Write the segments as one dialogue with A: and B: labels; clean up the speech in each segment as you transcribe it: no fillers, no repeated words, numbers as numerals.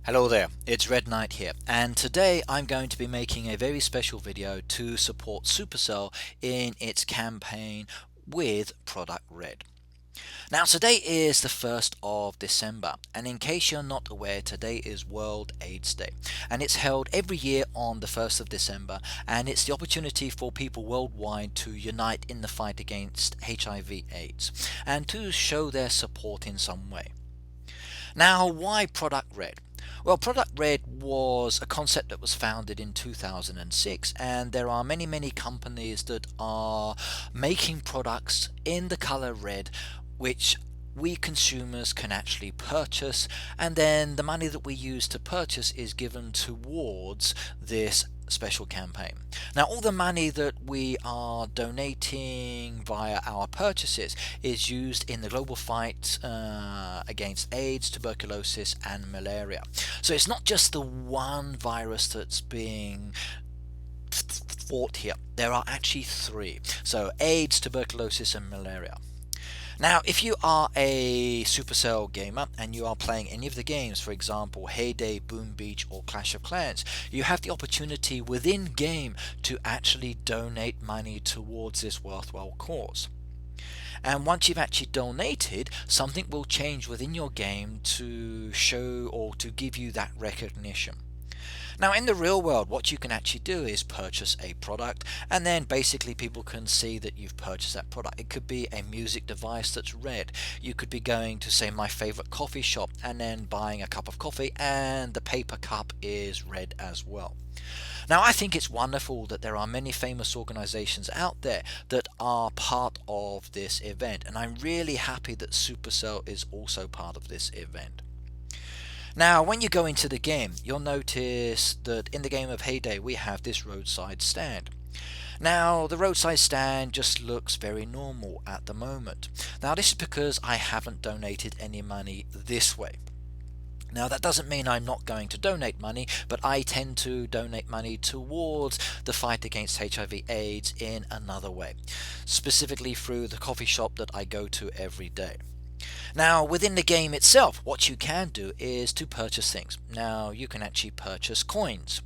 A: Hello there, it's Red Knight here, and today I'm going to be making a very special video to support Supercell in its campaign with Product Red. Now today is the 1st of December, and in case you're not aware, today is World AIDS Day, and it's held every year on the 1st of December, and it's the opportunity for people worldwide to unite in the fight against HIV/AIDS and to show their support in some way. Now, why Product Red? Well, Product Red was a concept that was founded in 2006, and there are many companies that are making products in the color red which we consumers can actually purchase, and then the money that we use to purchase is given towards this special campaign. Now, all the money that we are donating via our purchases is used in the global fight against AIDS, tuberculosis and malaria. So it's not just the one virus that's being fought here. There are actually three. So AIDS, tuberculosis and malaria. Now, if you are a Supercell gamer and you are playing any of the games, for example Heyday, Boom Beach or Clash of Clans, you have the opportunity within game to actually donate money towards this worthwhile cause. And once you've actually donated, something will change within your game to show or to give you that recognition. Now, in the real world, what you can actually do is purchase a product, and then basically people can see that you've purchased that product. It could be a music device that's red. You could be going to, say, my favorite coffee shop and then buying a cup of coffee, and the paper cup is red as well. Now, I think it's wonderful that there are many famous organizations out there that are part of this event, and I'm really happy that Supercell is also part of this event. Now, when you go into the game, you'll notice that in the game of Heyday we have this roadside stand. Now, the roadside stand just looks very normal at the moment. Now, this is because I haven't donated any money this way. Now, that doesn't mean I'm not going to donate money, but I tend to donate money towards the fight against HIV/AIDS in another way, specifically through the coffee shop that I go to every day. Now, within the game itself, what you can do is to purchase things. Now, you can actually purchase coins.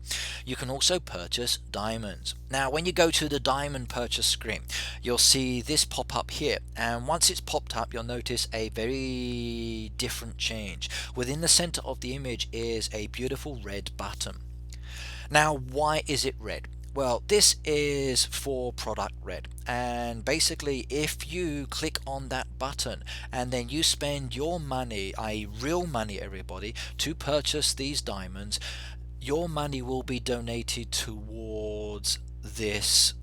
A: You can also purchase diamonds. Now, when you go to the diamond purchase screen, you'll see this pop up here, and once it's popped up, you'll notice a very different change. Within the center of the image is a beautiful red button. Now, why is it red? Well, this is for Product Red, and basically if you click on that button and then you spend your money, i.e. real money everybody, to purchase these diamonds, your money will be donated towards this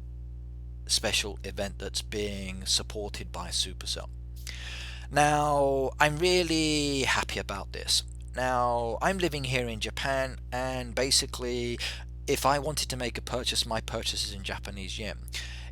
A: special event that's being supported by Supercell. Now, I'm really happy about this. Now, I'm living here in Japan, and basically if I wanted to make a purchase, my purchase is in Japanese yen.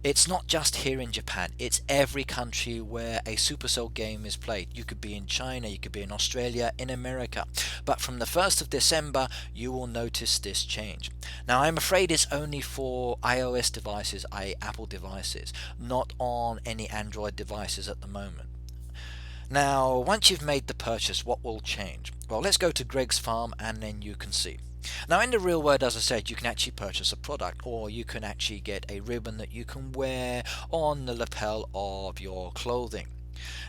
A: It's not just here in Japan, it's every country where a Supercell game is played. You could be in China, you could be in Australia, in America. But from the 1st of December, you will notice this change. Now, I'm afraid it's only for iOS devices, i.e. Apple devices, not on any Android devices at the moment. Now, once you've made the purchase, what will change? Well, let's go to Greg's Farm and then you can see. Now, in the real world, as I said, you can actually purchase a product, or you can actually get a ribbon that you can wear on the lapel of your clothing.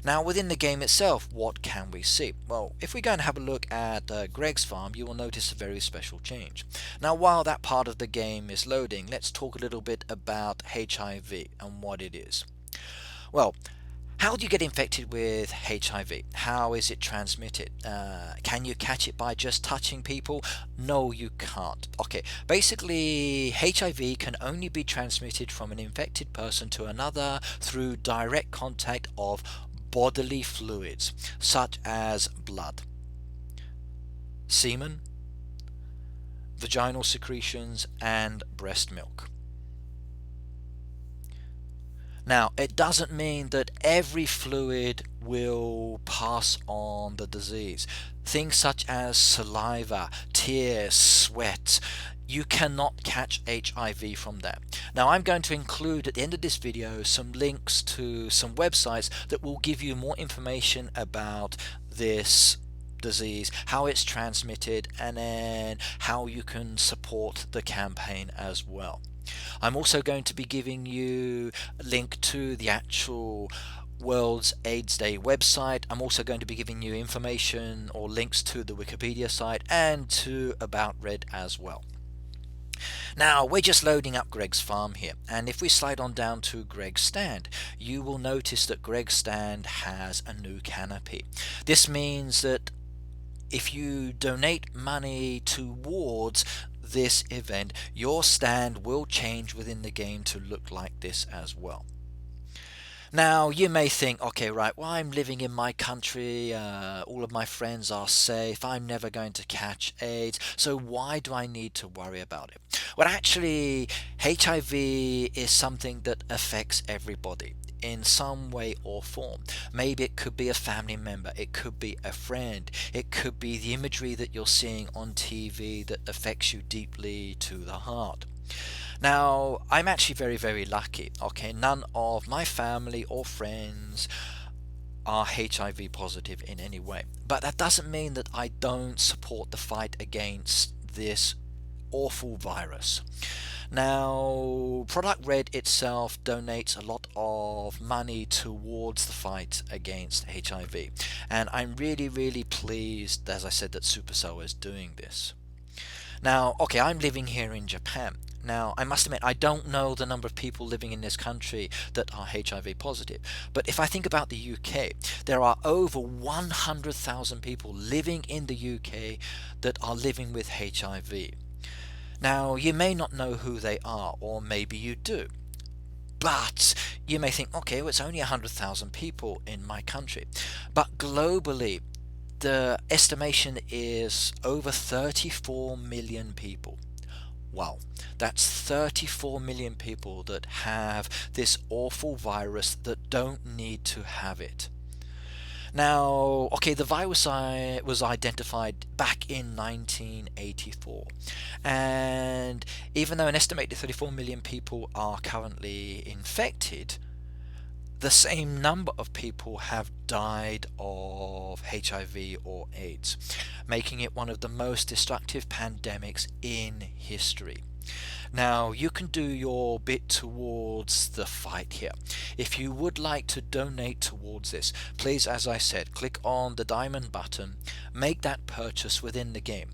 A: Now, within the game itself, what can we see? Well, if we go and have a look at Greg's Farm, you will notice a very special change. Now, while that part of the game is loading, let's talk a little bit about HIV and what it is. Well, how do you get infected with HIV? How is it transmitted? Can you catch it by just touching people? No, you can't. Okay, basically HIV can only be transmitted from an infected person to another through direct contact of bodily fluids, such as blood, semen, vaginal secretions, and breast milk. Now, it doesn't mean that every fluid will pass on the disease. Things such as saliva, tears, sweat, you cannot catch HIV from that. Now, I'm going to include at the end of this video some links to some websites that will give you more information about this disease, how it's transmitted, and then how you can support the campaign as well. I'm also going to be giving you a link to the actual World's AIDS Day website. I'm also going to be giving you information or links to the Wikipedia site and to About Red as well. Now we're just loading up Greg's farm here, and if we slide on down to Greg's stand, you will notice that Greg's stand has a new canopy. This means that if you donate money towards this event, your stand will change within the game to look like this as well. Now you may think, okay, right, well, I'm living in my country, all of my friends are safe, I'm never going to catch AIDS, so why do I need to worry about it? Well, actually, HIV is something that affects everybody in some way or form. Maybe it could be a family member, it could be a friend, it could be the imagery that you're seeing on TV that affects you deeply to the heart. Now, I'm actually very lucky. Okay, none of my family or friends are HIV positive in any way, but that doesn't mean that I don't support the fight against this awful virus. Now, Product Red itself donates a lot of money towards the fight against HIV, and I'm really pleased, as I said, that Supercell is doing this. Now, okay, I'm living here in Japan. Now, I must admit, I don't know the number of people living in this country that are HIV positive. But if I think about the UK, there are over 100,000 people living in the UK that are living with HIV. Now, you may not know who they are, or maybe you do. But you may think, okay, well, it's only 100,000 people in my country. But globally, the estimation is over 34 million people. Wow, that's 34 million people that have this awful virus that don't need to have it. Now, okay, the virus was identified back in 1984, and even though an estimated 34 million people are currently infected, the same number of people have died of HIV or AIDS, making it one of the most destructive pandemics in history. Now, you can do your bit towards the fight here. If you would like to donate towards this, please, as I said, click on the diamond button, make that purchase within the game.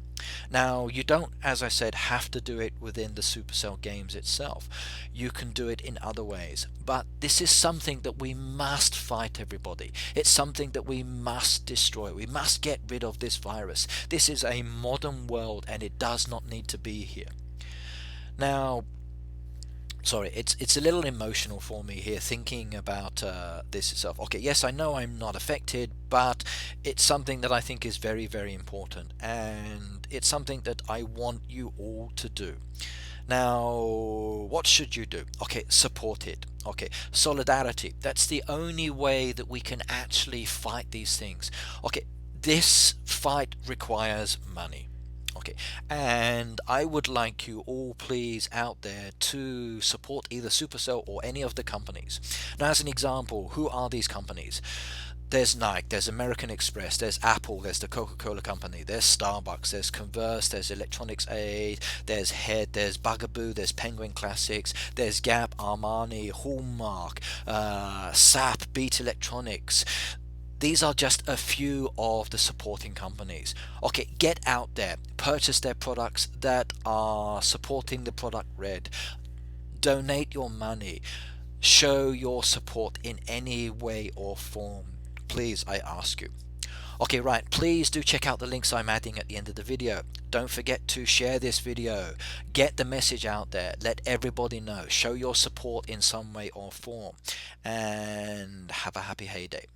A: Now, you don't, as I said, have to do it within the Supercell games itself. You can do it in other ways. But this is something that we must fight, everybody. It's something that we must destroy. We must get rid of this virus. This is a modern world and it does not need to be here. Now, sorry, it's a little emotional for me here thinking about this itself. Okay, yes, I know I'm not affected, but it's something that I think is very important, and it's something that I want you all to do. Now, what should you do? Okay, support it. Okay, solidarity. That's the only way that we can actually fight these things. Okay, this fight requires money. Okay, and I would like you all, please, out there to support either Supercell or any of the companies. Now, as an example, who are these companies? There's Nike, there's American Express, there's Apple, there's the Coca-Cola Company, there's Starbucks, there's Converse, there's Electronics Aid, there's Head, there's Bugaboo, there's Penguin Classics, there's Gap, Armani, Hallmark, SAP, Beat Electronics. These are just a few of the supporting companies. Okay, get out there, purchase their products that are supporting the Product Red, donate your money, show your support in any way or form. Please, I ask you. Okay, right, please do check out the links I'm adding at the end of the video. Don't forget to share this video, get the message out there, let everybody know, show your support in some way or form, and have a happy heyday.